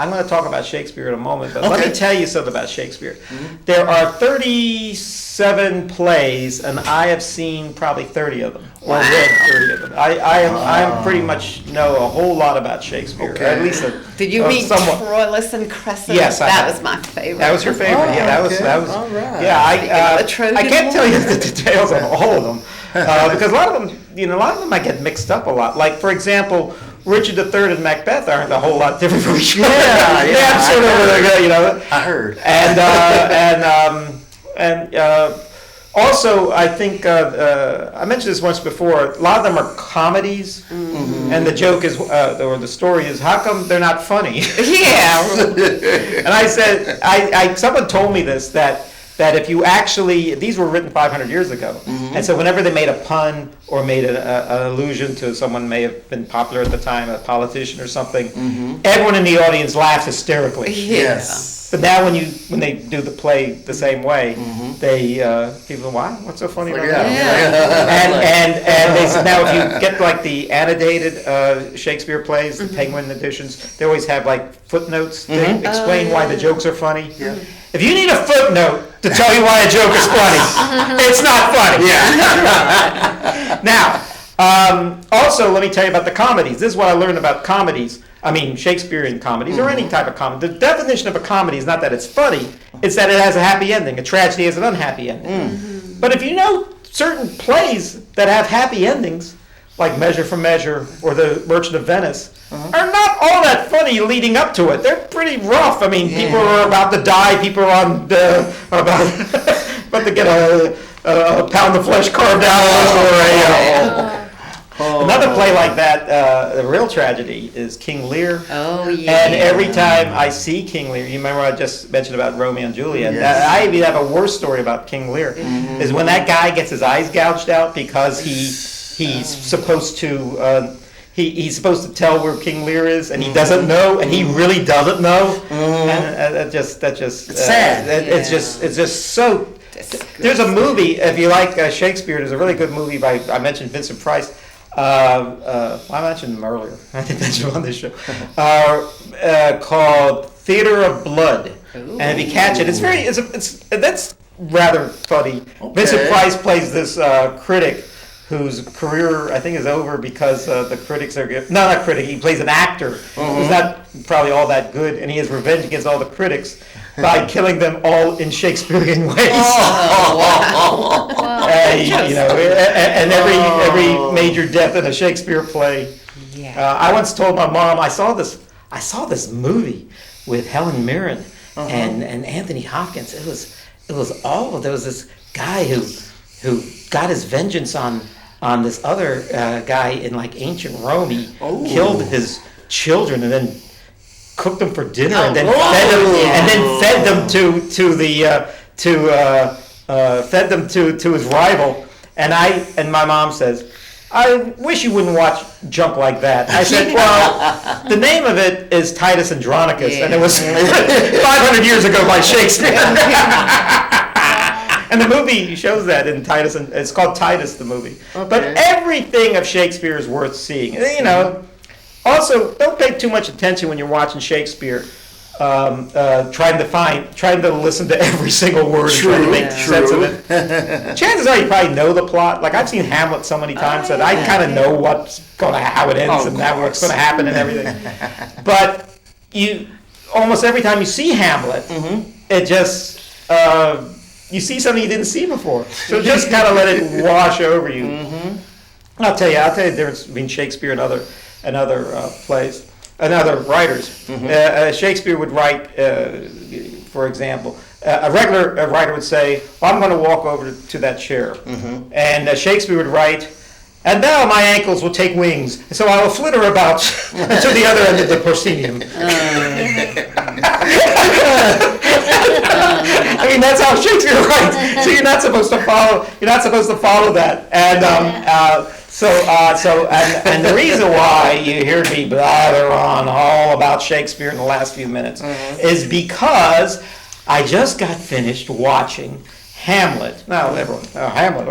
going to talk about Shakespeare in a moment, but let me tell you something about Shakespeare. There are 37 plays, and I have seen probably 30 of them, or read 30 of them. I pretty much know a whole lot about Shakespeare. Okay. At least Did you read somewhat. Troilus and Cressida? Yes, that was my favorite. That was your favorite. That was. All right. Yeah, The Trojan I can't tell you War. the details of all of them because a lot of them, I get mixed up a lot. Like, for example, Richard III and Macbeth aren't a whole lot different from each other. Yeah, sort of, I heard. Also, I think I mentioned this once before. A lot of them are comedies, and the joke is, or the story is, how come they're not funny? Yeah. And I said, someone told me this, that if you actually, these were written 500 years ago, and so whenever they made a pun or made an allusion to someone may have been popular at the time, a politician or something, everyone in the audience laughs hysterically. Yes. But now when they do the play the same way, they people, wow, what's so funny about that? And they said now if you get like the annotated Shakespeare plays, the Penguin editions, they always have like footnotes to explain why the jokes are funny. Yeah. If you need a footnote to tell you why a joke is funny, it's not funny. Now, also let me tell you about the comedies. This is what I learned about comedies. I mean, Shakespearean comedies or any type of comedy. The definition of a comedy is not that it's funny, it's that it has a happy ending. A tragedy has an unhappy ending. But if you know certain plays that have happy endings, like Measure for Measure or The Merchant of Venice, are not all that funny leading up to it. They're pretty rough. I mean, people are about to die, people are about to get a pound of flesh carved out or another play like that, the real tragedy, is King Lear. Oh, yeah. And every time I see King Lear, you remember I just mentioned about Romeo and Juliet. Yes. I even have a worse story about King Lear. Is when that guy gets his eyes gouged out because he's supposed to he's supposed to tell where King Lear is, and he doesn't know, and he really doesn't know. And that just It's sad. It's just so. There's a movie, if you like Shakespeare. There's a really good movie I mentioned Vincent Price. I mentioned him earlier. I didn't mention him on this show. Called Theater of Blood. Ooh. And if you catch it, that's rather funny. Okay. Vincent Price plays this critic whose career I think is over because the critics are not critic. He plays an actor who's not probably all that good, and he has revenge against all the critics by killing them all in Shakespearean ways. And every major death in a Shakespeare play. Yeah. I once told my mom I saw this movie with Helen Mirren and Anthony Hopkins. It was awful. There was this guy who got his vengeance on this other guy in like ancient Rome. He killed his children and then cooked them for dinner and then fed them to his rival. And my mom says, I wish you wouldn't watch junk like that. I said, well, the name of it is Titus Andronicus, and it was 500 years ago by Shakespeare. And the movie shows that in Titus, and it's called Titus, the movie. Okay. But everything of Shakespeare is worth seeing. You know, also, don't pay too much attention when you're watching Shakespeare. Trying to listen to every single word and trying to make sense of it. Chances are you probably know the plot. Like I've seen Hamlet so many times that I kind of know how it ends and what's going to happen and everything. But almost every time you see Hamlet, it just you see something you didn't see before. So just kind of let it wash over you. I'll tell you the difference between Shakespeare and other plays. And other writers. Shakespeare would write, for example, a regular writer would say, well, I'm going to walk over to that chair. And Shakespeare would write, and now my ankles will take wings, so I will flitter about to the other end of the proscenium. I mean, that's how Shakespeare writes. So you're not supposed to follow that. And and the reason why you hear me blather on all about Shakespeare in the last few minutes is because I just got finished watching Hamlet. Now, everyone, Hamlet.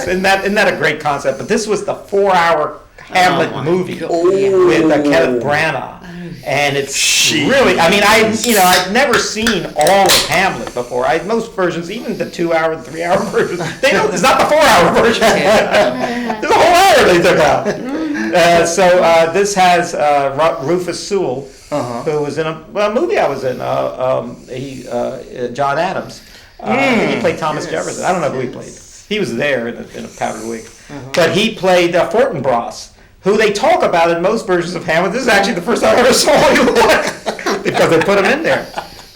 Isn't that a great concept? But this was the 4-hour Hamlet movie with Kenneth Branagh. And it's really, I mean, I've never seen all of Hamlet before. Most versions, even the 2-hour and 3-hour versions, it's not the 4-hour version. There's a whole hour they took out. This has Rufus Sewell, who was in a movie I was in, John Adams. He played Thomas Jefferson. I don't know who he played. He was there in a powdered wig. But he played Fortinbras, who they talk about in most versions of Hamlet. This is actually the first time I ever saw him because they put him in there.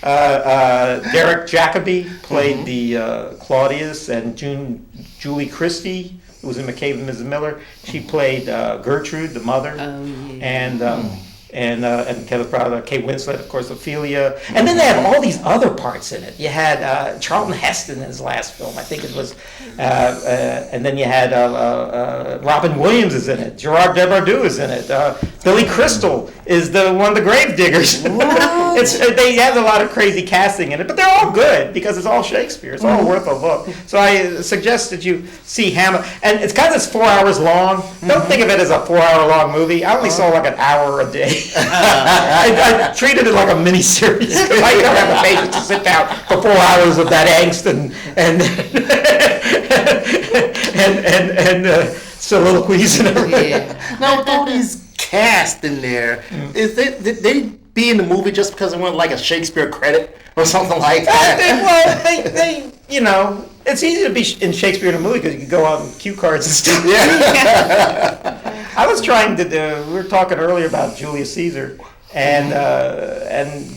Derek Jacobi played the Claudius, and Julie Christie, who was in McCabe and Mrs. Miller, she played Gertrude, the mother. Oh, yeah. And Kenneth Branagh, Kate Winslet, of course, Ophelia. And then they had all these other parts in it. You had Charlton Heston in his last film, I think it was. And then you had Robin Williams is in it. Gerard Depardieu is in it. Billy Crystal is one of the grave diggers. They have a lot of crazy casting in it, but they're all good because it's all Shakespeare. It's all worth a look. So I suggest that you see Hamlet. And it's because it's 4 hours long. Don't think of it as a 4-hour long movie. I only saw like an hour a day. I treated it like a mini series. I don't have the patience to sit down for 4 hours of that angst and soliloquies and everything. Yeah. Now with all these cast in there, did they be in the movie just because they want like a Shakespeare credit or something like that? They you know, it's easy to be in Shakespeare in a movie because you can go on cue cards and stuff. I was trying to we were talking earlier about Julius Caesar, and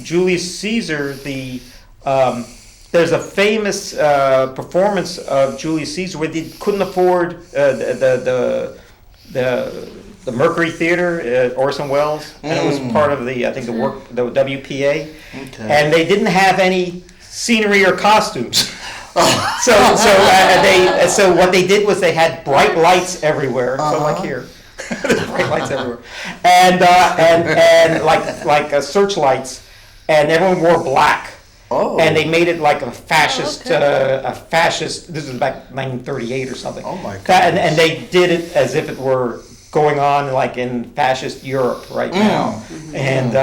Julius Caesar, there's a famous performance of Julius Caesar where they couldn't afford the Mercury Theater, Orson Welles, and it was part of the WPA, and they didn't have any scenery or costumes. So what they did was they had bright lights everywhere. So like here. There's bright lights everywhere, and searchlights, and everyone wore black. Oh. And they made it like a fascist. This was back 1938 or something. Oh my God! And they did it as if it were going on like in fascist Europe right now, and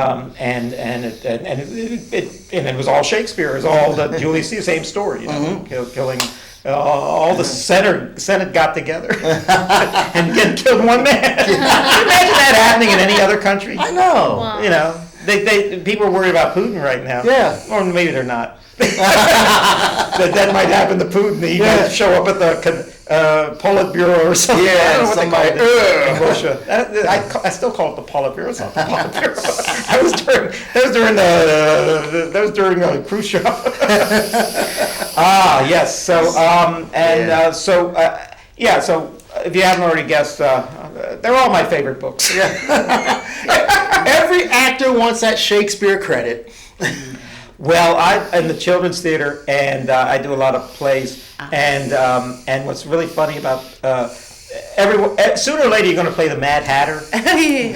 it was all Shakespeare. It was all the Julius Caesar, same story, you know, killing. All the Senate got together and killed one man. Can you imagine that happening in any other country? I know. Wow. You know, people are worried about Putin right now. Yeah. Or maybe they're not. that might happen to Putin. He might show up at the Politburo or something. Yeah, I don't know what they call it in somebody- Russia. I still call it the Politburo. It's not the Politburo. That was during Khrushchev. Yes. So so if you haven't already guessed, they're all my favorite books. Every actor wants that Shakespeare credit. Well, I'm in the children's theater, and I do a lot of plays. And what's really funny about sooner or later you're going to play the Mad Hatter. You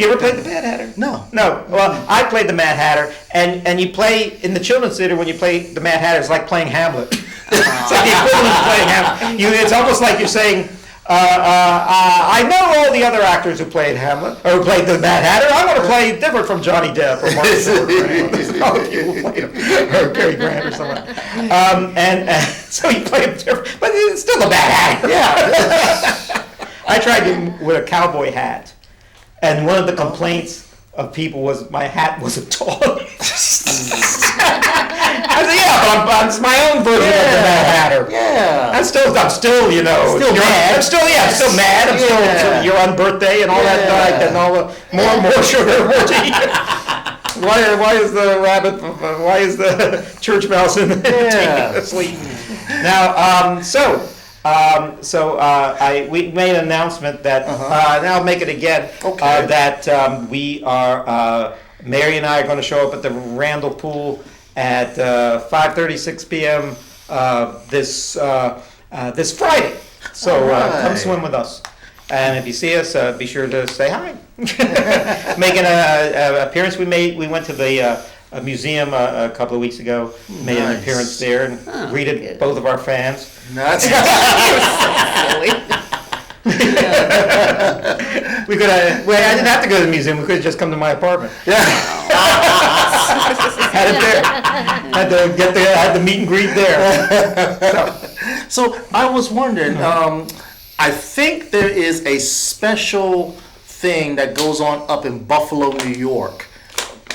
ever played the Mad Hatter? No. Well, I played the Mad Hatter, and you play in the children's theater when you play the Mad Hatter. It's like playing Hamlet. It's like the equivalent of playing Hamlet. It's almost like you're saying, I know all the other actors who played Hamlet, or who played the Mad Hatter. I want to play different from Johnny Depp or Mark Stewart or any of these other people who played him, or Cary Grant or someone. And so you play him different, but it's still the Mad Hatter. Yeah. I tried him with a cowboy hat, and one of the complaints of people was my hat wasn't tall. I said, yeah, but it's my own version of the Mad Hatter. Yeah. I'm still, you know. Still mad. I'm still mad. I'm still, you're on birthday and all that, like, and all the more sugar, more tea. Why is the church mouse in the tea asleep? Now, we made an announcement that, and I'll make it again, that we are, Mary and I are going to show up at the Randall Pool at 5:36 p.m. This Friday. So come swim with us. And if you see us, be sure to say hi. Making an appearance. We went to the museum a couple of weeks ago. Made an appearance there and greeted both of our fans. Nuts. We could have. Well, I didn't have to go to the museum. We could have just come to my apartment. Yeah. Had it there. Had the meet and greet there. So I was wondering. I think there is a special thing that goes on up in Buffalo, New York.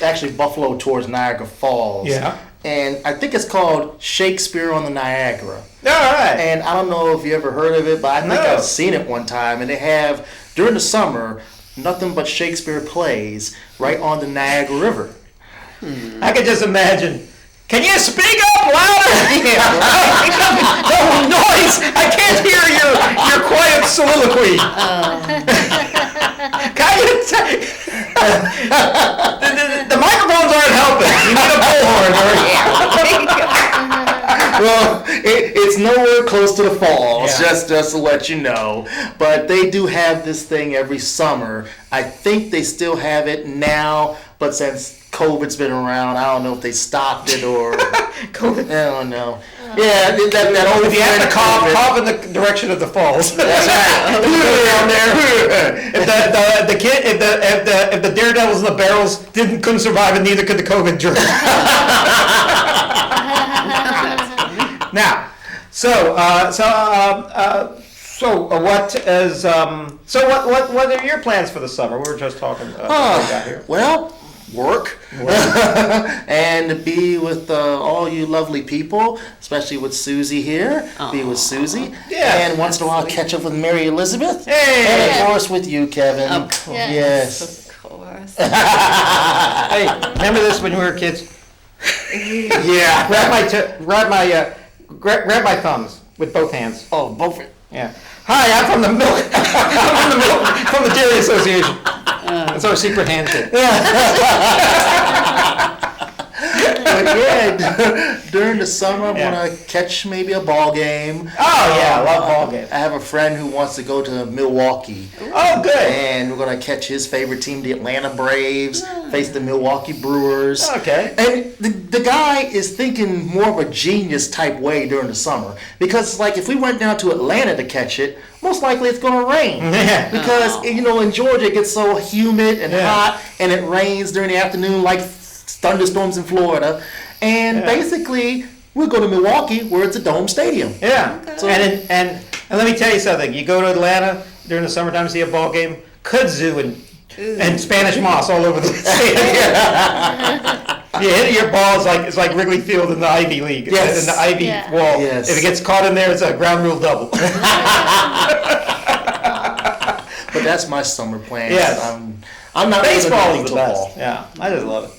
Actually, Buffalo towards Niagara Falls. Yeah. And I think it's called Shakespeare on the Niagara. All right. And I don't know if you ever heard of it, but I think I've seen it one time. And they have, during the summer, nothing but Shakespeare plays right on the Niagara River. I could just imagine. Can you speak up louder? No noise. I can't hear your quiet soliloquy. The microphones aren't helping. You need a bullhorn. Well, it's nowhere close to the falls, Yeah. just to let you know. But they do have this thing every summer. I think they still have it now, but since COVID's been around, I don't know if they stopped it or COVID. I don't know. Yeah, that old If you have to friend COVID. cough in the direction of the falls. That's right. Down there. If the daredevils and the barrels couldn't survive, and neither could the COVID germ. Now, what are your plans for the summer? We were just talking about that here. Well, work and be with all you lovely people, especially with Susie here. Be with Susie. Yeah. And once in a while catch up with Mary Elizabeth. Hey. And of course with you, Kevin. Of course. Yes. Of course. Hey, remember this when we were kids? Yeah. Grab my thumbs with both hands. Oh, both. Yeah. Hi, I'm from the milk. From the Dairy Association. That's our secret handshake. But yeah, during the summer, I'm Yeah. gonna catch maybe a ball game. Oh yeah, I love ball games. I have a friend who wants to go to Milwaukee. Oh good. And we're gonna catch his favorite team, the Atlanta Braves, face the Milwaukee Brewers. Okay. And the guy is thinking more of a genius type way during the summer, because like if we went down to Atlanta to catch it, most likely it's gonna rain. Yeah. Because in Georgia it gets so humid and Yeah. hot, and it rains during the afternoon like thunderstorms in Florida. And Yeah. basically we'll go to Milwaukee where it's a dome stadium. Yeah. So- And let me tell you something. You go to Atlanta during the summertime to see a ball game, kudzu and Spanish moss all over the stadium. You hit your ball, it's like Wrigley Field in the Ivy League. Yes. In the Ivy Yeah. wall. Yes. If it gets caught in there, it's a ground rule double. But that's my summer plans. Yes. I'm not Baseball really is the into best. ball. Yeah, I just love it.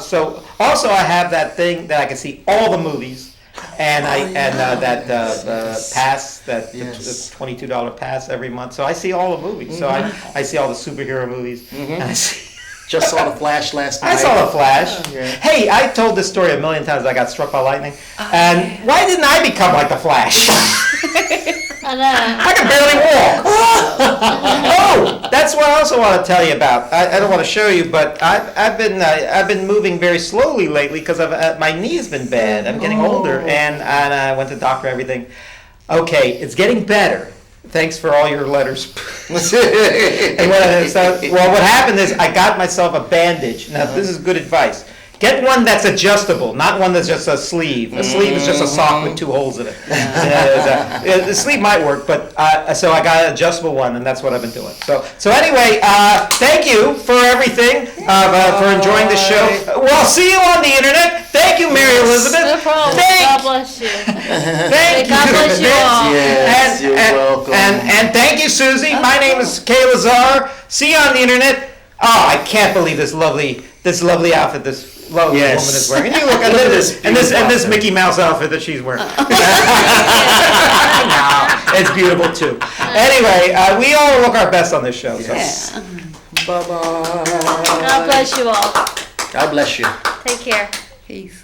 So also I have that thing that I can see all the movies, and pass that Yes. the $22 pass every month. So I see all the movies. So I see all the superhero movies. And I see. Just saw the Flash last night. I saw the Flash. Yeah. Hey, I told this story a million times. I got struck by lightning, and why didn't I become like the Flash? I know. I can barely walk. Oh, that's what I also want to tell you about. I don't want to show you, but I've been moving very slowly lately because my knee's been bad. I'm getting older, and I went to the doctor. Everything. Okay, it's getting better. Thanks for all your letters. And what happened is I got myself a bandage. Now this is good advice. Get one that's adjustable, not one that's just a sleeve. A sleeve is just a sock with 2 holes in it. The sleeve might work, but so I got an adjustable one, and that's what I've been doing. So anyway, thank you for everything, for enjoying the show. We'll see you on the internet. Thank you, Mary Elizabeth. No problem. God bless you. Thank God you. bless you all. Yes, you're welcome. And thank you, Susie. My name is Kaye Lazar. See you on the internet. Oh, I can't believe this lovely outfit this lovely Yes. woman is wearing. And you look at this Mickey Mouse outfit that she's wearing. No, it's beautiful too. Anyway, we all look our best on this show. So. Yeah. Bye-bye. God bless you all. God bless you. Take care. Peace.